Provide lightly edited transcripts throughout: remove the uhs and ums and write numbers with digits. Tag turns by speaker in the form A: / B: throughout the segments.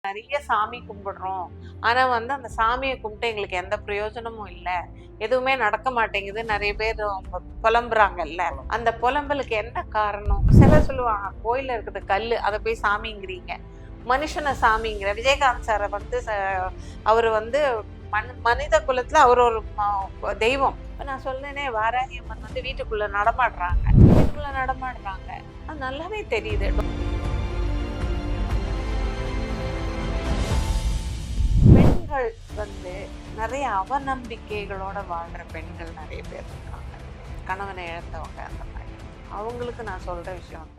A: நிறைய சாமி கும்பிடுறோம். ஆனா அந்த சாமியை கும்பிட்டு எங்களுக்கு எந்த பிரயோஜனமும் இல்ல. எதுவுமே நடக்க மாட்டேங்குது. நிறைய பேர் அவங்க புலம்புறாங்கல்ல. அந்த புலம்பலுக்கு என்ன காரணம்? சிலர் சொல்லுவாங்க, கோயில்ல இருக்குது கல்லு, அதை போய் சாமிங்கிறீங்க. மனுஷனை சாமிங்கிற விஜயகாந்த் சாரை அவரு மனித குலத்துல அவர் ஒரு தெய்வம். நான் சொன்னேனே, வாராகி அம்மன் வீட்டுக்குள்ள நடமாடுறாங்க. அது நல்லாவே தெரியுது. பெண்கள் நிறைய அவநம்பிக்கைகளோட வாழ்ற பெண்கள் நிறைய பேர் இருக்காங்க. கணவனை இழந்தவங்க, அந்த மாதிரி அவங்களுக்கு நான் சொல்ற விஷயம்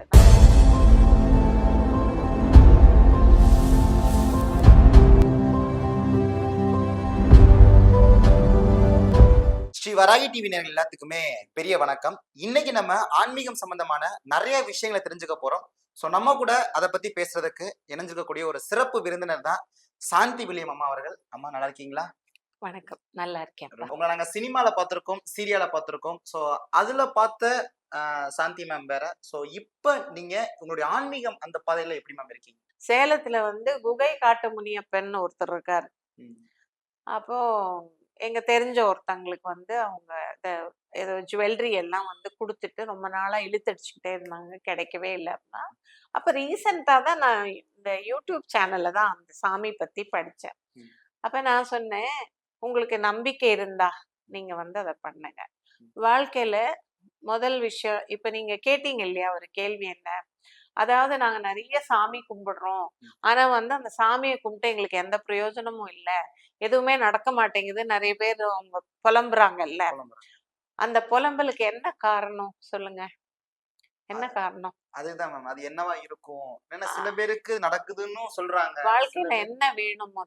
B: ஸ்ரீ வராகி டிவி நேயர்கள் எல்லாத்துக்குமே பெரிய வணக்கம். இன்னைக்கு நம்ம ஆன்மீகம் சம்பந்தமான நிறைய விஷயங்களை தெரிஞ்சுக்க போறோம். ஸோ நம்ம கூட அதை பத்தி பேசுறதுக்கு இணைஞ்சிருக்கக்கூடிய ஒரு சிறப்பு விருந்தினர் தான் சாந்தி வில்லியம் அம்மா அவர்கள். அம்மா நல்லா இருக்கீங்களா?
A: வணக்கம், நல்லா இருக்கேன்.
B: உங்களை நாங்க சினிமால பார்த்திருக்கோம், சீரியால பார்த்திருக்கோம். ஸோ அதுல பார்த்த சாந்தி மேம் வேற. ஸோ இப்ப நீங்க உங்களுடைய ஆன்மீகம் அந்த பாதையில எப்படி மேம் இருக்கீங்க?
A: சேலத்துல குகை காட்டு முனியப்பன் ஒருத்தர் இருக்காரு. அப்போ எங்க தெரிஞ்ச ஒருத்தங்களுக்கு அவங்க ஏதோ ஜுவல்லரி எல்லாம் கொடுத்துட்டு ரொம்ப நாளா இழுத்தடிச்சுக்கிட்டே இருந்தாங்க, கிடைக்கவே இல்லை. அப்படின்னா அப்ப ரீசெண்டா தான் நான் இந்த யூடியூப் சேனல்ல தான் அந்த சாமி பத்தி படிச்சேன். அப்ப நான் சொன்னேன், உங்களுக்கு நம்பிக்கை இருந்தா நீங்க அதை பண்ணுங்க. வாழ்க்கையில முதல் விஷயம், இப்ப நீங்க கேட்டீங்க இல்லையா ஒரு கேள்வி, என்ன அதாவது நாங்க நிறைய சாமி கும்பிடுறோம். ஆனா அந்த சாமியை கும்பிட்டு எங்களுக்கு எந்த பிரயோஜனமும் இல்ல, எதுவுமே நடக்க மாட்டேங்குது. நிறைய பேர் அவங்க புலம்புறாங்கல்ல. அந்த புலம்பலுக்கு என்ன காரணம் சொல்லுங்க? என்ன காரணம்?
B: அதுதான் மேம், அது என்னவா இருக்கும்? ஏன்னா சில பேருக்கு நடக்குதுன்னு சொல்றாங்க.
A: வாழ்க்கையில என்ன வேணும்?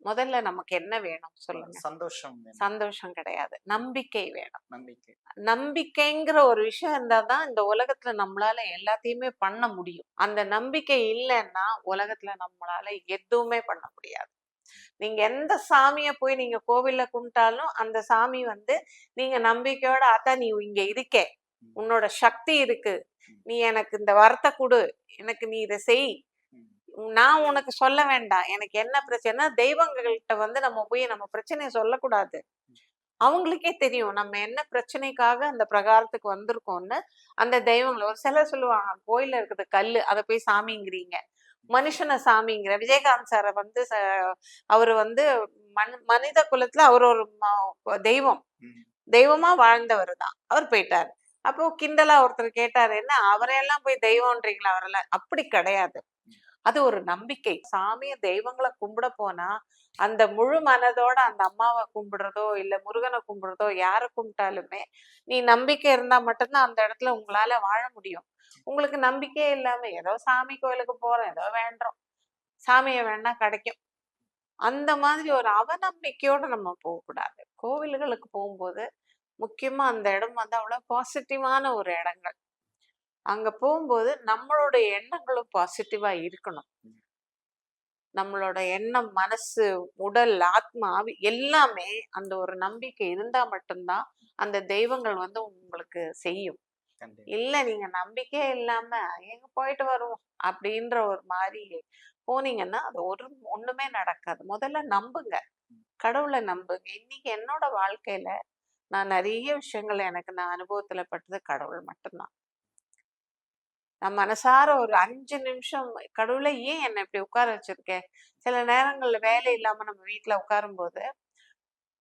A: முதல்ல நமக்கு என்ன வேணும் சொல்லுங்க?
B: சந்தோஷம்.
A: சந்தோஷம் கிடையாது, நம்பிக்கை வேணும்.
B: நம்பிக்கை.
A: நம்பிக்கைங்கிற ஒரு விஷயம் இருந்தாதான் இந்த உலகத்துல நம்மளால எல்லாத்தையுமே பண்ண முடியும். அந்த நம்பிக்கை இல்லைன்னா உலகத்துல நம்மளால எதுவுமே பண்ண முடியாது. நீங்க எந்த சாமிய போய் நீங்க கோவில்ல கும்பிட்டாலும் அந்த சாமி நீங்க நம்பிக்கையோட, அதான் நீ இங்க இருக்கே, உன்னோட சக்தி இருக்கு, நீ எனக்கு இந்த வரத்தை கொடு, எனக்கு நீ இதை செய், நான் உனக்கு சொல்ல வேண்டாம் எனக்கு என்ன பிரச்சனை. தெய்வங்கள்கிட்ட நம்ம போய் நம்ம பிரச்சனையை சொல்லக்கூடாது. அவங்களுக்கே தெரியும் நம்ம என்ன பிரச்சனைக்காக அந்த பிரகாரத்துக்கு வந்திருக்கோம்னு. அந்த தெய்வங்களை ஒரு சிலர் சொல்லுவாங்க, கோயில்ல இருக்குது கல்லு, அதை போய் சாமிங்கிறீங்க. மனுஷனை சாமிங்கிற விஜயகாந்த் சாரை அவரு மனித குலத்துல அவர் ஒரு தெய்வம், தெய்வமா வாழ்ந்தவர் தான். அவர் போயிட்டாரு. அப்போ கிண்டலா ஒருத்தர் கேட்டாரு, என்ன அவரையெல்லாம் போய் தெய்வம்ன்றீங்களா? அவரெல்லாம் அப்படி கிடையாது. அது ஒரு நம்பிக்கை. சாமிய தெய்வங்களை கும்பிட போனா அந்த முழு மனதோட அந்த அம்மாவை கும்பிடுறதோ இல்ல முருகனை கும்பிடுறதோ யாரை கும்பிட்டாலுமே நீ நம்பிக்கை இருந்தா மட்டும்தான் அந்த இடத்துல உங்களால வாழ முடியும். உங்களுக்கு நம்பிக்கையே இல்லாம ஏதோ சாமி கோயிலுக்கு போறோம், ஏதோ வேண்டுறோம், சாமியை வேணா கிடைக்கும், அந்த மாதிரி ஒரு அவநம்பிக்கையோட நம்ம போகக்கூடாது. கோவில்களுக்கு போகும்போது முக்கியமா அந்த இடம் அவ்வளவு பாசிட்டிவான ஒரு இடங்கள். அங்க போகும்போது நம்மளுடைய எண்ணங்களும் பாசிட்டிவா இருக்கணும். நம்மளோட எண்ணம், மனசு, உடல், ஆத்மா, ஆவி எல்லாமே அந்த ஒரு நம்பிக்கை இருந்தா மட்டும்தான் அந்த தெய்வங்கள் உங்களுக்கு செய்யும். இல்ல நீங்க நம்பிக்கையே இல்லாம எங்க போயிட்டு வருவோம் அப்படின்ற ஒரு மாதிரி போனீங்கன்னா அது ஒண்ணுமே நடக்காது. முதல்ல நம்புங்க, கடவுளை நம்புங்க. இன்னைக்கு என்னோட வாழ்க்கையில நான் நிறைய விஷயங்கள் நான் அனுபவத்துல பட்டது கடவுள் மட்டும்தான். நான் மனசார ஒரு 5 நிமிஷம், கடவுளை ஏன் என்னை இப்படி உட்கார வச்சிருக்கேன்? சில நேரங்கள்ல வேலை இல்லாம நம்ம வீட்டுல உட்காரும் போது,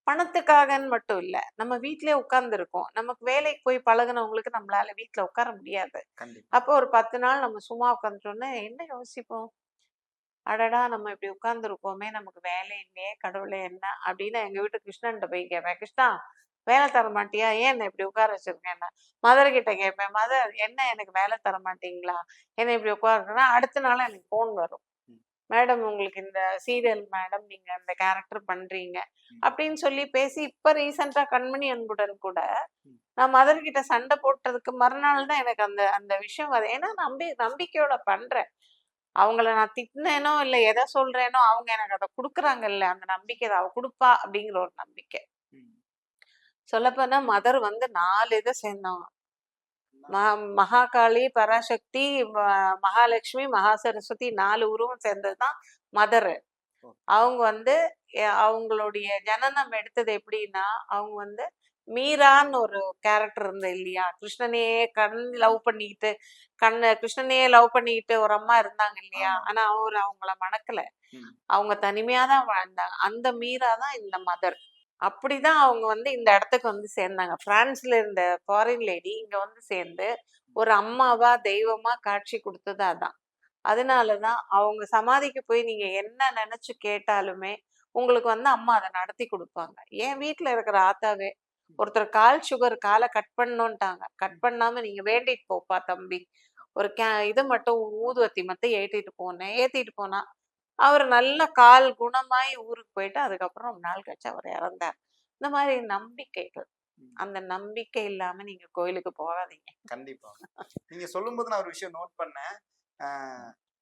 A: பணத்துக்காகன்னு மட்டும் இல்ல, நம்ம வீட்லயே உட்கார்ந்து இருக்கோம். நமக்கு வேலைக்கு போய் பழகுனவங்களுக்கு நம்மளால வீட்டுல உட்கார முடியாது. அப்போ ஒரு 10 நாள் நம்ம சும்மா உட்காந்துட்டோம்னா என்ன யோசிப்போம்? அடடா, நம்ம இப்படி உட்கார்ந்து இருக்கோமே, நமக்கு வேலை இல்லையே, கடவுளே என்ன அப்படின்னு எங்க வீட்டு கிருஷ்ணன்ட்ட போய் கேட்பேன், கிருஷ்ணா வேலை தர மாட்டியா, ஏன் என்ன இப்படி உட்கார வச்சிருக்கேன்னா. மதர் கிட்ட கேட்பேன், மதர் என்ன எனக்கு வேலை தர மாட்டீங்களா, என்ன இப்படி உட்காருன்னா அடுத்த நாள் எனக்கு போன் வரும், மேடம் உங்களுக்கு இந்த சீரியல் மேடம் நீங்க இந்த கேரக்டர் பண்றீங்க அப்படின்னு சொல்லி பேசி. இப்ப ரீசெண்டா கண்மணி அன்புடன் கூட நான் மதர் கிட்ட சண்டை போட்டதுக்கு மறுநாள் தான் எனக்கு அந்த அந்த விஷயம் வருது. ஏன்னா நம்பிக்கையோட பண்றேன். அவங்கள நான் திட்டினேனோ இல்ல எதை சொல்றேனோ அவங்க எனக்கு அதை கொடுக்குறாங்கல்ல, அந்த நம்பிக்கை அவ கொடுப்பா அப்படிங்கிற ஒரு நம்பிக்கை. சொல்லப்போனா மதர் 4 இதை சேர்ந்தவங்க. மகாகாளி, பராசக்தி, மகாலட்சுமி, மகா சரஸ்வதி 4 உருவம் சேர்ந்ததுதான் மதரு.
B: ஓ.
A: அவங்க வந்து அவங்களுடைய ஜனனம் எடுத்தது எப்படின்னா, அவங்க வந்து மீரான்னு ஒரு கேரக்டர் இருந்தது இல்லையா? கிருஷ்ணனையே லவ் பண்ணிக்கிட்டு கிருஷ்ணனையே லவ் பண்ணிக்கிட்டு ஒரு அம்மா இருந்தாங்க இல்லையா?
B: ஆமா.
A: ஆனா அவரு அவங்கள மணக்கல.
B: ம்.
A: அவங்க தனிமையா தான் வாழ்ந்தாங்க. அந்த மீரா தான் இந்த மதர். அப்படிதான் அவங்க வந்து இந்த இடத்துக்கு வந்து சேர்ந்தாங்க. பிரான்ஸ்ல இருந்த ஃபாரின் லேடி இங்க வந்து சேர்ந்து ஒரு அம்மாவா, தெய்வமா காட்சி குடுத்தது அதான். அதனாலதான் அவங்க சமாதிக்கு போய் நீங்க என்ன நினைச்சு கேட்டாலுமே உங்களுக்கு வந்து அம்மா அதை நடத்தி கொடுப்பாங்க. என் வீட்டுல இருக்கிற ஆத்தாவே ஒருத்தர் காலை கட் பண்ணோன்ட்டாங்க. கட் பண்ணாம நீங்க வேண்டிட்டு போப்பா தம்பி, ஒரு இது மட்டும் ஊதுவத்தி மட்டும் ஏத்திட்டு போனேன். ஏத்திட்டு போனா அவர் நல்ல கால் குணமாயி ஊருக்கு போயிட்டு அதுக்கப்புறம் ரொம்ப நாள் கழிச்சு அவர் இறந்தார். இந்த மாதிரி நம்பிக்கைகள்.
B: ம்.
A: அந்த நம்பிக்கை இல்லாம நீங்க கோயிலுக்கு போகாதீங்க.
B: கண்டிப்பா. நீங்க சொல்லும்போது நான் ஒரு விஷயம் நோட் பண்ணேன். ஆ,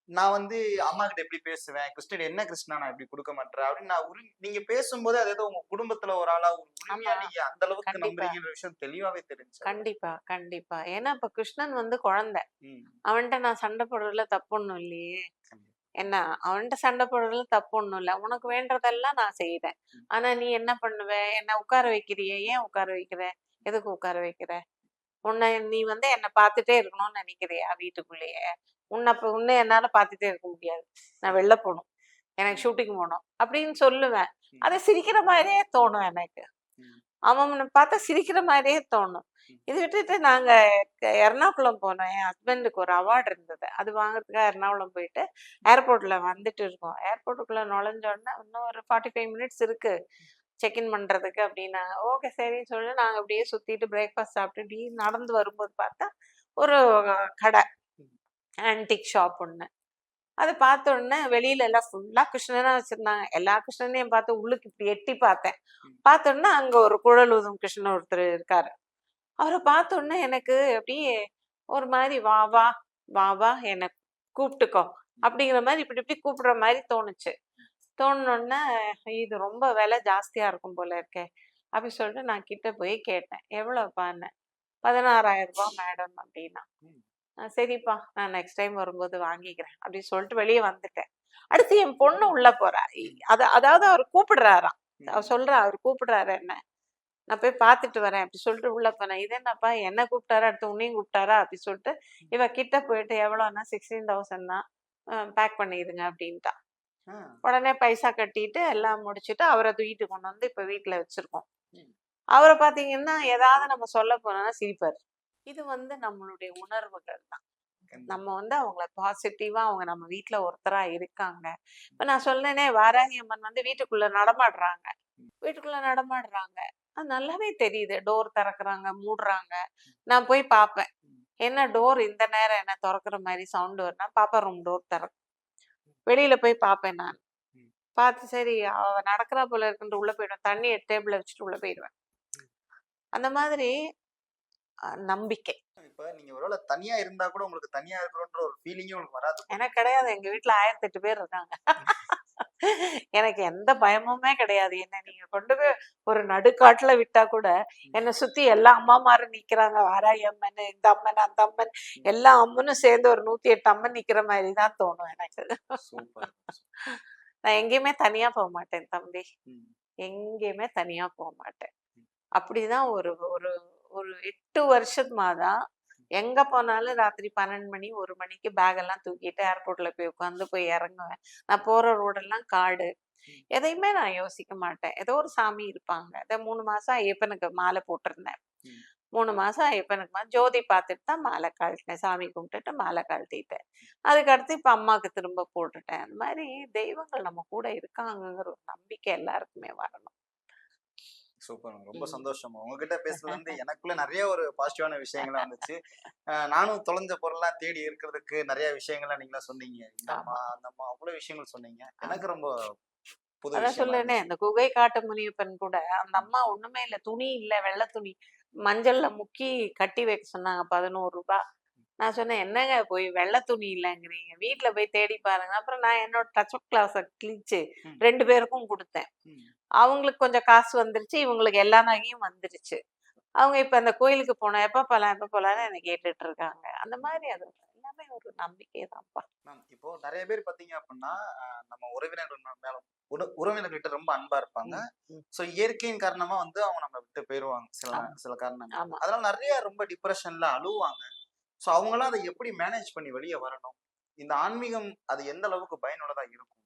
B: நான் வந்து அம்மா கிட்ட எப்படி பேசுவேன், கிருஷ்ணர் என்ன கிருஷ்ணா நான் இப்படி கொடுக்க மாட்டேன் அப்படின்னு நான் நீங்க பேசும்போது அது ஏதோ உங்க குடும்பத்துல ஒரு ஆளா ஒரு உரிமையா
A: ஆமா.
B: நீங்க அந்த அளவுக்கு
A: கண்டிப்பா.
B: நம்புறீங்கன்ற விஷயம் தெளிவாவே தெரிஞ்சு.
A: கண்டிப்பா, கண்டிப்பா. ஏன்னா இப்ப கிருஷ்ணன் வந்து குழந்தை. அவன்ட்ட நான் சண்டை போடுறதுல தப்பு ஒண்ணும் இல்லையே. என்ன அவன்ட்ட சண்டை போடுறதுல தப்பு ஒண்ணும் இல்ல. உனக்கு வேண்டதெல்லாம் நான் செய்றேன். ஆனா நீ என்ன பண்ணுவ? என்ன உட்கார வைக்கிறியே? ஏன் உட்கார வைக்கிற? எதுக்கு உட்கார வைக்கிற? நீ வந்து என்ன பார்த்துட்டே இருக்கணும்னு நினைக்கிறியா வீட்டுக்குள்ளேயே? உன்னை என்னால பார்த்துட்டே இருக்க முடியாது. நான் வெளில போணும். எனக்கு ஷூட்டிங் போணும். அப்படின்னு சொல்லுவேன். அது சிரிக்கிற மாதிரியே தோணும் எனக்கு. அவன பார்த்தா சிரிக்கிற மாதிரியே தோணும். இது விட்டுட்டு நாங்க எர்ணாகுளம் போனோம். என் ஹஸ்பண்டுக்கு ஒரு அவார்டு இருந்தது. அது வாங்குறதுக்காக எர்ணாகுளம் போயிட்டு ஏர்போர்ட்ல வந்துட்டு இருக்கோம். ஏர்போர்ட்டுக்குள்ள நுழைஞ்ச உடனே இன்னும் ஒரு 45 மினிட்ஸ் இருக்கு செக்இன் பண்றதுக்கு அப்படின்னாங்க. ஓகே சரின்னு சொல்லி நாங்க அப்படியே சுத்திட்டு பிரேக்ஃபாஸ்ட் சாப்பிட்டு இப்படி நடந்து வரும்போது பார்த்தா ஒரு கடை, ஆன்டிக் ஷாப் ஒண்ணு. அத பார்த்த உடனே வெளியில எல்லாம் ஃபுல்லா கிருஷ்ணனா வச்சிருந்தாங்க. எல்லா கிருஷ்ணனையும் பார்த்து உள்ளுக்கு இப்படி எட்டி பார்த்தேன். பார்த்த உடனே அங்க ஒரு குழல் ஊதும் கிருஷ்ணன் ஒருத்தர் இருக்காரு. அவர பார்த்த உடனே எனக்கு அப்படியே ஒரு மாதிரி வா வா வா வா என்ன கூப்பிட்டுக்கோ அப்படிங்கிற மாதிரி இப்படி இப்படி கூப்பிடுற மாதிரி தோணுச்சு. தோணுனோடனே இது ரொம்ப விலை ஜாஸ்தியா இருக்கும் போல இருக்கே அப்படி சொல்லிட்டு நான் கிட்ட போய் கேட்டேன். எவ்வளவுப்பான்னு? 16,000 மேடம் அப்படின்னா. சரிப்பா நான் நெக்ஸ்ட் டைம் வரும்போது வாங்கிக்கிறேன் அப்படின்னு சொல்லிட்டு வெளியே வந்துட்டேன். அடுத்து என் பொண்ணு உள்ள போறா. அதாவது அவர் கூப்பிடுறாராம். அவர் சொல்றா அவர் கூப்பிடுறாரு என்ன. நான் போய் பார்த்துட்டு வரேன் அப்படி சொல்லிட்டு உள்ள போனேன். இது என்னப்பா என்ன கூப்பிட்டாரா அடுத்து உன்னையும் கூப்பிட்டாரா அப்படி சொல்லிட்டு இவ கிட்ட போயிட்டு எவ்வளோன்னா 16,000 தான், பேக் பண்ணிடுங்க அப்படின்ட்டா. உடனே பைசா கட்டிட்டு எல்லாம் முடிச்சுட்டு அவரை தூக்கிட்டு கொண்டு வந்து இப்ப வீட்டுல வச்சிருக்கோம். அவரை பாத்தீங்கன்னா ஏதாவது நம்ம சொல்ல போனோம்னா சிரிப்பாரு. இது வந்து நம்மளுடைய உணர்வுகள் தான். நம்ம வந்து அவங்கள பாசிட்டிவா அவங்க நம்ம வீட்டுல ஒருத்தரா இருக்காங்க. இப்ப நான் சொன்னேனே வாராகி அம்மன் வந்து வீட்டுக்குள்ள நடமாடுறாங்க. அது நல்லாவே தெரியுது. டோர் திறக்கிறாங்க, மூடுறாங்க. நான் போய் பார்ப்பேன். என்ன டோர் இந்த நேரம் என்ன திறக்கிற மாதிரி சவுண்ட் வரும்னா பாப்பா ரூம் டோர் திறக்கும். வெளியில போய் பார்ப்பேன் நான். பார்த்து சரி அவ நடக்கிறா போல இருக்குன்ட்டு உள்ள போயிடுவேன். தண்ணி டேபிள்ல வச்சுட்டு உள்ள போயிடுவேன். அந்த மாதிரி நம்பிக்கை.
B: இப்ப நீங்க ஒருவேளை தனியா இருந்தா கூட உங்களுக்கு தனியா இருக்கிறோன்ற ஒரு ஃபீலிங்கே உங்களுக்கு வராது.
A: எனக்கு கிடையாது. எங்க வீட்டுல 1008 பேர் இருக்காங்க. எனக்கு எந்த பயமுமே கிடையாது. என்ன நீங்க கொண்டு போய் ஒரு நடுக்காட்டுல விட்டா கூட என்னை சுத்தி எல்லா அம்மாமாரும் நிக்கிறாங்க. வாராகி அம்மன், இந்த அம்மன், அந்த அம்மன், எல்லா அம்மனும் சேர்ந்து ஒரு 108 அம்மன் நிக்கிற மாதிரி தான் தோணும் எனக்கு. நான் எங்கேயுமே தனியா போக மாட்டேன் தம்பி. எங்கேயுமே தனியா போக மாட்டேன். அப்படிதான் ஒரு ஒரு ஒரு 8 வருஷமா தான் எங்க போனாலும் ராத்திரி 12 மணி 1 மணிக்கு பேக் எல்லாம் தூக்கிட்டு ஏர்போர்ட்ல போய் உட்காந்து போய் இறங்குவேன். நான் போற ரோடெல்லாம் காடு. எதையுமே நான் யோசிக்க மாட்டேன். ஏதோ ஒரு சாமி இருப்பாங்க. 3 மாசம் ஐயப்பனுக்கு மாலை போட்டிருந்தேன். 3 மாசம் ஐயப்பனுக்கு ஜோதி பார்த்துட்டு தான் மாலை கழட்டினேன். சாமி கும்பிட்டுட்டு மாலை கழட்டிட்டேன். அதுக்கடுத்து இப்ப அம்மாவுக்கு திரும்ப போட்டுட்டேன். அந்த மாதிரி தெய்வங்கள் நம்ம கூட இருக்காங்கிற ஒரு நம்பிக்கை எல்லாருக்குமே வரணும்.
B: சூப்பர். ரொம்ப சந்தோஷம். உங்ககிட்ட பேசுறது வந்து எனக்குள்ள நிறைய ஒரு பாசிட்டிவான விஷயங்கள்லாம் வந்துச்சு. நானும் தொலைஞ்ச பொருள்லாம் தேடி இருக்கிறதுக்கு நிறைய விஷயங்கள்லாம் நீங்களா சொன்னீங்க. இந்த அம்மா அந்த அம்மா அவ்வளவு விஷயங்கள் சொன்னீங்க. எனக்கு ரொம்ப புது
A: அதான்
B: விஷயமா
A: சொல்லேனே
B: இருந்துச்சு.
A: இந்த குகை காட்டு முனியப்பன் கூட அந்த அம்மா ஒண்ணுமே இல்ல. துணி இல்ல, வெள்ளை துணி. மஞ்சள்ல முக்கி கட்டி வைக்க சொன்னாங்க. 11 ரூபாய். நான் சொன்னேன் என்னங்க போய் வெள்ளை துணி இல்லைங்கிறீங்க, வீட்டுல போய் தேடி பாருங்க. அப்புறம் நான் என்னோட டச் அப் கிளாஸை கிழிச்சு 2 பேருக்கும் கொடுத்தேன். அவங்களுக்கு கொஞ்சம் காசு வந்துருச்சு, இவங்களுக்கு எல்லா நகையும் வந்துருச்சு. அவங்க இப்ப அந்த கோயிலுக்கு போனா எப்ப போலாம் எப்ப போலாம்னு என்னை கேட்டுட்டு இருக்காங்க. அந்த மாதிரி அது எல்லாமே ஒரு நம்பிக்கை தான்ப்பா.
B: மேம் இப்போ நிறைய பேர் பாத்தீங்க அப்படின்னா நம்ம உறவினர்கள் மேல உறவினர்கள்கிட்ட ரொம்ப அன்பா இருப்பாங்க.
A: ம், ம்.
B: சோ இயற்கையின் காரணமா வந்து அவங்க நம்ம விட்டு போயிருவாங்க சில
A: ஆமா,
B: சில காரணங்கள்.
A: ஆமா.
B: அதனால நிறைய ரொம்ப டிப்ரெஷன்ல அழுவாங்க. சோ அவங்களாம் அதை எப்படி மேனேஜ் பண்ணி வெளியே வரணும்? இந்த ஆன்மீகம் அது எந்த அளவுக்கு பயனுள்ளதா இருக்கும்?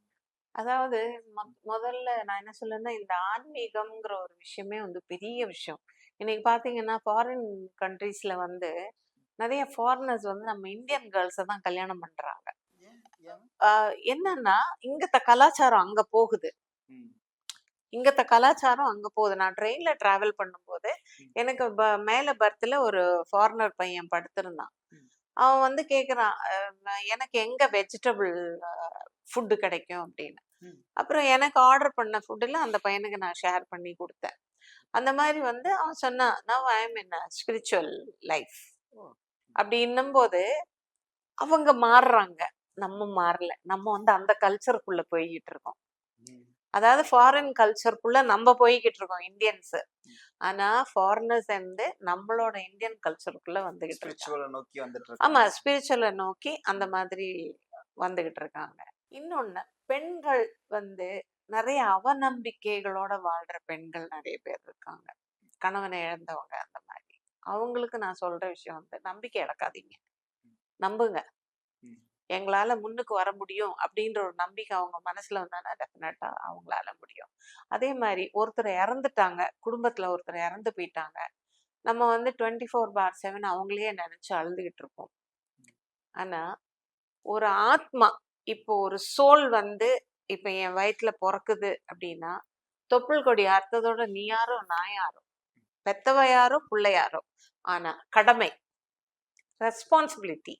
A: அதாவது முதல்ல நான் என்ன சொல்லேன்னா, இந்த ஆன்மீகம்ங்கிற ஒரு விஷயமே வந்து பெரிய விஷயம். இன்னைக்கு பார்த்தீங்கன்னா, ஃபாரின் கண்ட்ரீஸ்ல வந்து நெறைய ஃபாரினர்ஸ் வந்து நம்ம இந்தியன் கேர்ள்ஸ தான் கல்யாணம் பண்றாங்க.
B: ஏன் ஏன்?
A: ஆ என்னன்னா, இங்கத்த கலாச்சாரம் அங்க போகுது.
B: ம்,
A: இங்கத்த கலாச்சாரம் அங்க போகுது. நான் ட்ரெயின்ல டிராவல் பண்ணும்போது,
B: ம்,
A: எனக்கு மேல பர்த்ல ஒரு ஃபாரினர் பையன் படுத்திருந்தான்.
B: ம்,
A: அவன் வந்து கேட்குறான், எனக்கு எங்க வெஜிடபிள் ஃபுட் கிடைக்கும் அப்படின்னு.
B: ம்.
A: அப்புறம் எனக்கு ஆர்டர் பண்ண ஃபுட்டுல அந்த பையனுக்கு நான் ஷேர் பண்ணி குடுத்தேன். அந்த மாரி வந்து அவன் சொன்னான், "now I am in a spiritual life."
B: ஓ!
A: அப்படின்னும்போது அவங்க மாறுறாங்க. நம்ம மாறல. நம்ம வந்து அந்த கல்ச்சருக்குள்ள போய்க்கிட்டு இருக்கோம்.
B: ம்,
A: அதாவது ஃபாரின் கல்ச்சருக்குள்ள நம்ம போய்க்கிட்டு இருக்கோம் இந்தியன்ஸ். ஆனா ஃபாரினர்ஸ் வந்து நம்மளோட இந்தியன் கல்ச்சருக்குள்ள வந்துகிட்டு இருக்காங்க.
B: ஸ்பிரிச்சுவல நோக்கி வந்துட்டு
A: ஆமா,
B: இருக்காங்க.
A: ஸ்பிரிச்சுவல நோக்கி அந்த
B: ம்,
A: மாதிரி வந்துகிட்டு இருக்காங்க. இன்னொன்னு, பெண்கள் வந்து நெறைய அவநம்பிக்கைகளோட வாழ்ற பெண்கள் நெறைய பேர் இருக்காங்க. கணவனை இழந்தவங்க அந்த மாதிரி. அவங்களுக்கு நான் சொல்ற விஷயம் வந்து நம்பிக்கை இழக்காதீங்க. நம்புங்க.
B: ம்,
A: எங்களால முன்னுக்கு வர முடியும் அப்படின்ற ஒரு நம்பிக்கை அவங்க மனசுல வந்தானா டெஃபினட்டா அவங்களால முடியும். அதே மாரி ஒருத்தர் இறந்துட்டாங்க. குடும்பத்துல ஒருத்தர் இறந்து போயிட்டாங்க. நம்ம வந்து 24/7 அவங்களையே நினைச்சு அழுதுகிட்டு இருப்போம். ஆனா, ஒரு ஆத்மா இப்போ ஒரு சோல் வந்து இப்ப என் வயித்துல பொறக்குது அப்படின்னா, தொப்புள் கொடி அறுத்ததோட நீ யாரோ, நான் யாரோ, பெத்தவ யாரோ, புள்ள யாரோ. ஆனா கடமை, ரெஸ்பான்சிபிலிட்டி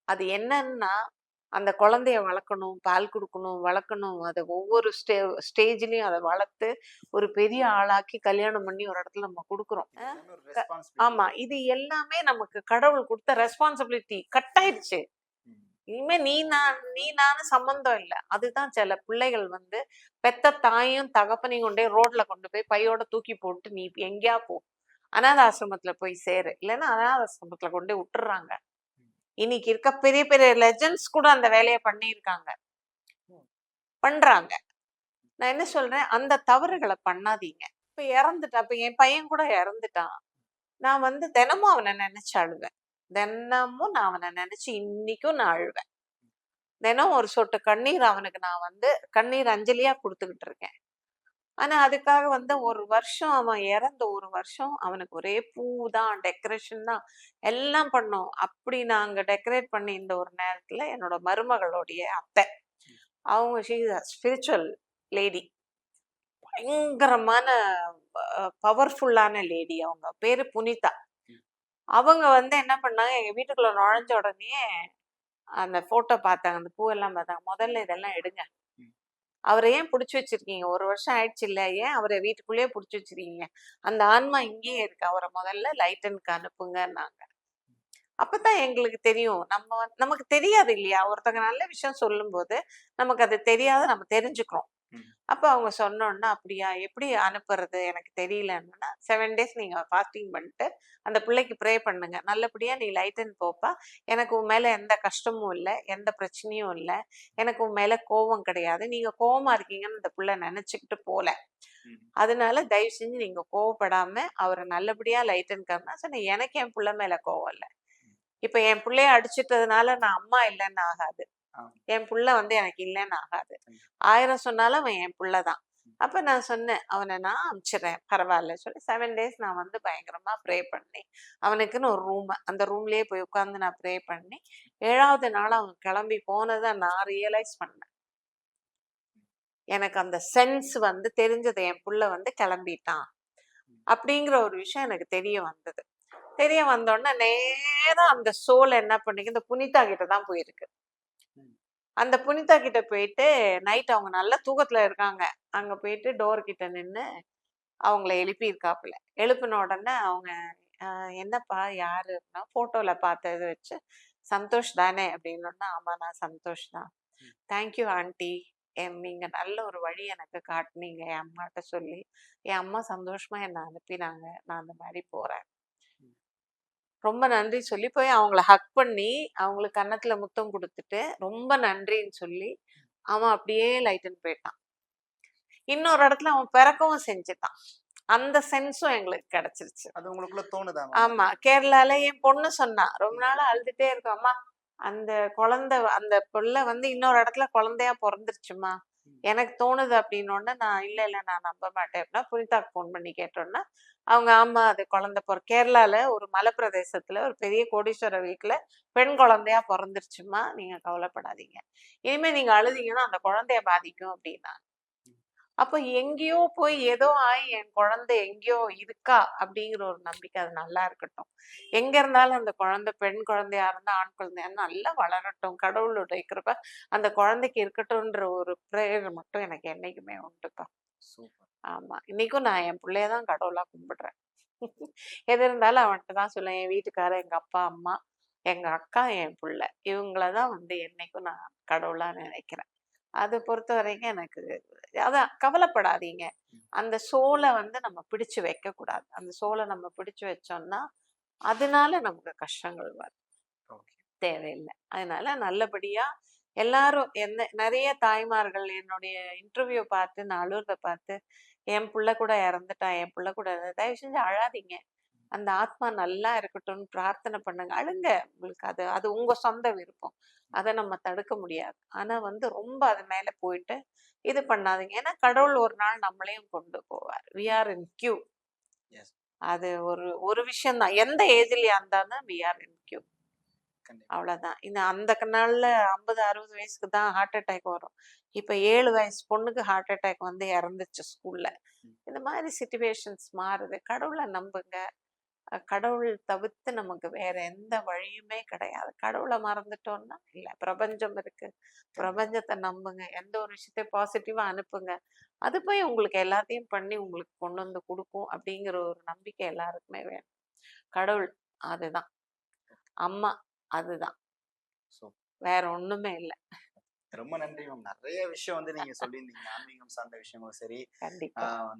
A: அது என்னன்னா, அந்த குழந்தைய வளர்க்கணும், பால் குடுக்கணும், வளர்க்கணும். அத ஒவ்வொரு ஸ்டேஜ்லயும் அத வளர்த்து, ஒரு பெரிய ஆளாக்கி கல்யாணம் பண்ணி ஒரு இடத்துல நம்ம குடுக்குறோம்.
B: இது எல்லாமே ஒரு
A: க
B: ரெஸ்பான்சிபிலிட்டி.
A: ஆமா. இது எல்லாமே நமக்கு கடவுள் குடுத்த ரெஸ்பான்சிபிலிட்டி. கட் ஆயிடுச்சு.
B: ம்,
A: இனிமே நீ நானு சம்மந்தம் இல்ல. அதுதான் சில பிள்ளைகள் வந்து பெத்த தாயும், தகப்பனையும் கொண்டு போய் ரோட்ல கொண்டு போய் பையோட தூக்கி போட்டு, "நீ எங்கேயா போ. அநாத ஆசிரமத்துல போய் சேரு." இல்லன்னா அநாத ஆசிரமத்துல கொண்டு போய் விட்டுர்றாங்க.
B: ம்,
A: இன்னைக்கு இருக்க பெரிய பெரிய லெஜண்ட்ஸ் கூட அந்த வேலைய பண்ணியிருக்காங்க.
B: ம்,
A: பண்றாங்க. நான் என்ன சொல்றேன், அந்த தவறுகள பண்ணாதீங்க. இப்ப இறந்துட்டான். இப்ப என் பையன் கூட இறந்துட்டான். நான் வந்து தினமும் அவன நினைச்சு அழுவேன். தினமும் நான் அவன நினைச்சு இன்னிக்கும் நான் அழுவேன். தினம் ஒரு சொட்டு கண்ணீர் அவனுக்கு நான் வந்து கண்ணீர் அஞ்சலியா குடுத்துக்கிட்டு இருக்கேன். ஆனா, அதுக்காக வந்து 1 வருஷம் அவன் இறந்த 1 வருஷம் அவனுக்கு ஒரே பூ தான், டெக்கரேஷன் தான், எல்லாம் பண்ணோம். அப்படி நாங்க டெக்கரேட் பண்ணி இந்த ஒரு நேரத்துல என்னோட மருமகளுடைய அத்தை. அவங்க she is a spiritual lady. பயங்கரமான பவர்ஃபுல்லான லேடி அவங்க. பேரு புனிதா.
B: ம்,
A: அவங்க வந்து என்ன பண்ணாங்க, எங்க வீட்டுக்குள்ள நுழைஞ்ச உடனேயே அந்த ஃபோட்டோ பார்த்தாங்க. அந்த பூவெல்லாம் பார்த்தாங்க. "முதல்ல இதெல்லாம் எடுங்க.
B: ம்.
A: அவர ஏன் புடிச்சு வச்சிருக்கீங்க? 1 வருஷம் ஆயிடுச்சுல்ல. ஏன் அவர வீட்டுக்குள்ளேயே புடிச்சு வச்சிருக்கீங்க? அந்த ஆன்மா இங்கேயே இருக்கு. அவர முதல்ல லைட்டனுக்கு அனுப்புங்கன்னாங்க." அப்பதான் எங்களுக்கு தெரியும். நமக்கு தெரியாது இல்லையா? ஒருத்தங்க நல்ல விஷயம் சொல்லும்போது, நமக்கு அது தெரியாத நம்ம தெரிஞ்சுக்கிறோம்.
B: ம்.
A: அப்ப அவங்க சொன்னோன்ன, "அப்படியா? எப்படி அனுப்புறது? எனக்கு தெரியலன்னா, 7 டேஸ் நீங்க ஃபாஸ்டிங் பண்ணிட்டு, அந்த பிள்ளைக்கு ப்ரே பண்ணுங்க. நல்லபடியா நீ லைட்டன் போப்பா. எனக்கு உன் மேல எந்த கஷ்டமும் இல்ல. எந்த பிரச்சனையும் இல்ல. எனக்கு உன் மேல கோவம் கிடையாது. நீங்க கோவமா இருக்கீங்கன்னு அந்த புள்ள நெனச்சுக்கிட்டு போல.
B: ம்.
A: அதனால தயவு செஞ்சு நீங்க கோவப்படாம, அவர நல்லபடியா லைட்டன்க்காரனா." சொன்னேன். எனக்கு என் புள்ள மேல கோவம் இல்ல. இப்ப என் புள்ளைய அடிச்சிட்டதுனால நான் அம்மா இல்லன்னு ஆகாது.
B: ஆம்.
A: என் புள்ள வந்து எனக்கு இல்லன்னு ஆகாது.
B: கண்டிப்பா.
A: 1000 சொன்னாலும் அவன் என் புள்ள தான்.
B: ம்.
A: அப்ப நான் சொன்னேன், "அவன நான் அனுப்பிச்சுடுறேன். பரவாயில்ல." சொல்லி 7 டேஸ் நான் வந்து பயங்கரமா ப்ரே பண்ணி, அவனுக்குன்னு ஒரு ரூம். அந்த ரூம்லயே போய் உட்கார்ந்து நான் ப்ரே பண்ணி, 7வது நாள் அவன் கிளம்பி போனத நான் ரியலைஸ் பண்ணேன். எனக்கு அந்த சென்ஸ் வந்து தெரிஞ்சது. என் புள்ள வந்து கிளம்பிட்டான்.
B: ம்.
A: அப்படிங்கிற ஒரு விஷயம் எனக்கு தெரிய வந்தது. தெரிய வந்தோனே நேரா அந்த சோல் என்ன பண்ணிருக்கு, இந்த புனிதா கிட்ட தான் போயிருக்கு.
B: ம்.
A: அந்த புனிதா கிட்ட போயிட்டு நைட் அவங்க நல்ல தூக்கத்துல இருக்காங்க. அங்க போயிட்டு டோர் கிட்ட நின்னு அவங்கள எழுப்பியிருக்காப்புல. எழுப்புன உடனே அவங்க "என்னப்பா யாருன்னா?" ஃபோட்டோல பார்த்தத வச்சு, "சந்தோஷ் தானே?" அப்படின்னோனே, "ஆமா நான் சந்தோஷ் தான்.
B: ம்.
A: Thank you anti. நீங்க நல்ல ஒரு வழி எனக்கு காட்டுனீங்க என் அம்மாட்ட சொல்லி. என் அம்மா சந்தோஷமா என்ன அனுப்பினாங்க. நான் அந்த மாரி போறேன்."
B: ம்.
A: ரொம்ப நன்றி சொல்லி போய் அவங்கள ஹக் பண்ணி அவங்களுக்கு கன்னத்துல முத்தம் கொடுத்துட்டு ரொம்ப நன்றின்னு சொல்லி அவன் அப்படியே லைட்டுன்னு போயிட்டான். இன்னொரு இடத்துல அவன் பிறக்கவும் செஞ்சுட்டான். அந்த சென்ஸும் எங்களுக்கு கிடைச்சிருச்சு.
B: அது உங்களுக்குள்ள தோணுதா?
A: ஆமா, கேரளால என் பொண்ணு சொன்னா, ரொம்ப நாளா அழுதுட்டே இருக்கும், அம்மா அந்த குழந்தை அந்த புள்ள வந்து இன்னொரு இடத்துல குழந்தையா பிறந்துருச்சுமா, எனக்கு தோணுது அப்படின்னோடனே நான் இல்ல இல்ல நான் நம்ப மாட்டேன் அப்படின்னா புனிதாக்கு ஃபோன் பண்ணி கேட்டோன்னா அவங்க ஆமா அது குழந்தை கேரளால ஒரு மலை பிரதேசத்துல ஒரு பெரிய கோடீஸ்வர வீட்டுல பெண் குழந்தையா பிறந்துருச்சுமா, நீங்க கவலைப்படாதீங்க, இனிமே நீங்க அழுதீங்கன்னா அந்த குழந்தைய பாதிக்கும் அப்படின்னா. அப்ப எங்கேயோ போய் ஏதோ ஆகி என் குழந்தை எங்கேயோ இருக்கா அப்படிங்கிற ஒரு நம்பிக்கை, அது நல்லா இருக்கட்டும். எங்க இருந்தாலும் அந்த குழந்தை பெண் குழந்தையா இருந்தா ஆண் குழந்தையா நல்லா வளரட்டும், கடவுளுடைய கிருபை அந்த குழந்தைக்கு இருக்கட்டும்ன்ற ஒரு பிரேயர் மட்டும் எனக்கு என்னைக்குமே உண்டுப்பா.
B: சூப்பர்.
A: ஆமா, இன்னைக்கும் நான் என் பிள்ளையதான் கடவுளா கும்பிடுறேன். எது இருந்தாலும் அவன்கிட்ட தான் சொல்லுவேன், என் வீட்டுக்காரர், எங்க அப்பா அம்மா, எங்க அக்கா, என் பிள்ளை, இவங்களதான் வந்து என்னைக்கும் நான் கடவுளா நினைக்கிறேன். அது பொறுத்த வரைக்கும் எனக்கு அதான் கவலைப்படாதீங்க. அந்த சோலை வந்து நம்ம பிடிச்சு வைக்க கூடாது. அந்த சோலை நம்ம பிடிச்சு வச்சோம்னா அதனால நமக்கு கஷ்டங்கள் வரும். தேவையில்லை. அதனால நல்லபடியா எல்லாரும் நிறைய தாய்மார்கள் என்னுடைய இன்டர்வியூ பார்த்து நான் அழுறத பார்த்து என் புள்ள கூட இறந்துட்டா, என் புள்ள கூட தயவு செஞ்சு அழாதீங்க, அந்த ஆத்மா நல்லா இருக்கட்டும்னு பிரார்த்தனை பண்ணுங்க, அழுங்க. உங்களுக்கு அது அது உங்க சொந்த விருப்பம், அதை நம்ம தடுக்க முடியாது. ஆனா வந்து ரொம்ப அது மேல போயிட்டு இது பண்ணாதீங்க. ஏன்னா கடவுள் ஒரு நாள் நம்மளையும் கொண்டு போவார். We are in queue. அது ஒரு ஒரு விஷயம் தான், எந்த ஏஜ்லயா இருந்தாலும் வி ஆர் இன் கியூ. அவ்வளவுதான். அந்த நாள்ல 50-60 வயசுக்கு தான் ஹார்ட் அட்டாக் வரும். இப்ப 7 வயசு பொண்ணுக்கு ஹார்ட் அட்டாக் வந்து இறந்துச்சு ஸ்கூல்ல. இந்த மாதிரி சிச்சுவேஷன்ஸ் மாறுது. கடவுளை நம்புங்க. கடவுள் தவிர்த்து நமக்கு வேற எந்த வழியுமே கிடையாது. கடவுளை மறந்துட்டோம்னா இல்ல, பிரபஞ்சம் இருக்கு, பிரபஞ்சத்தை நம்புங்க, எந்த ஒரு விஷயத்தையும் பாசிட்டிவா அனுப்புங்க, அது போய் உங்களுக்கு எல்லாத்தையும் பண்ணி உங்களுக்கு கொண்டு வந்து கொடுக்கும் அப்படிங்கிற ஒரு நம்பிக்கை எல்லாருக்குமே வேணும். கடவுள் அதுதான், அம்மா அதுதான், வேற ஒண்ணுமே இல்லை.
B: ரொம்ப நன்றி மேம். நிறைய விஷயம் வந்து நீங்க சொல்லியிருந்தீங்க, ஆன்மீகம் சார்ந்த விஷயங்களும் சரி,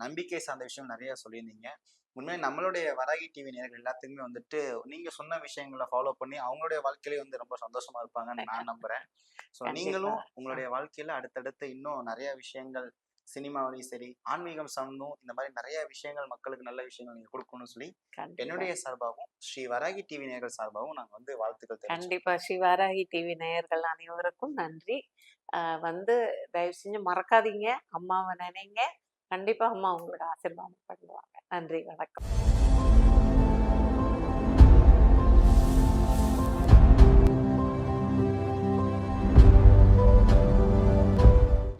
B: நம்பிக்கை சார்ந்த விஷயம் நிறைய சொல்லியிருந்தீங்க. உண்மையை நம்மளுடைய வராகி டிவி நேயர்கள் எல்லாத்துக்குமே வந்துட்டு நீங்க சொன்ன விஷயங்களை ஃபாலோ பண்ணி அவங்களுடைய வாழ்க்கையிலே வந்து ரொம்ப சந்தோஷமா இருப்பாங்கன்னு நான் நம்புறேன். ஸோ நீங்களும் உங்களுடைய வாழ்க்கையில அடுத்தடுத்து இன்னும் நிறைய விஷயங்கள், சினிமாவிலையும் சரி ஆன்மீகம் சார்ந்தும் இந்த மாதிரி நிறைய விஷயங்கள், மக்களுக்கு நல்ல விஷயங்கள் நீங்க கொடுக்கணும்னு சொல்லி என்னுடைய சார்பாகவும் ஸ்ரீ வராகி டிவி நேயர்கள் சார்பாகவும் நாங்க வந்து வாழ்த்துக்கள் தெரிவிச்சுக்கிறோம்.
A: கண்டிப்பா ஸ்ரீ வராகி டிவி நேயர்கள் அனைவருக்கும் நன்றி. வந்து தயவு செஞ்சு மறக்காதீங்க, அம்மாவை நினைங்க, கண்டிப்பா அம்மா உங்களுக்கு ஆசீர்வாதம் பண்ணுவாங்க. நன்றி, வணக்கம்.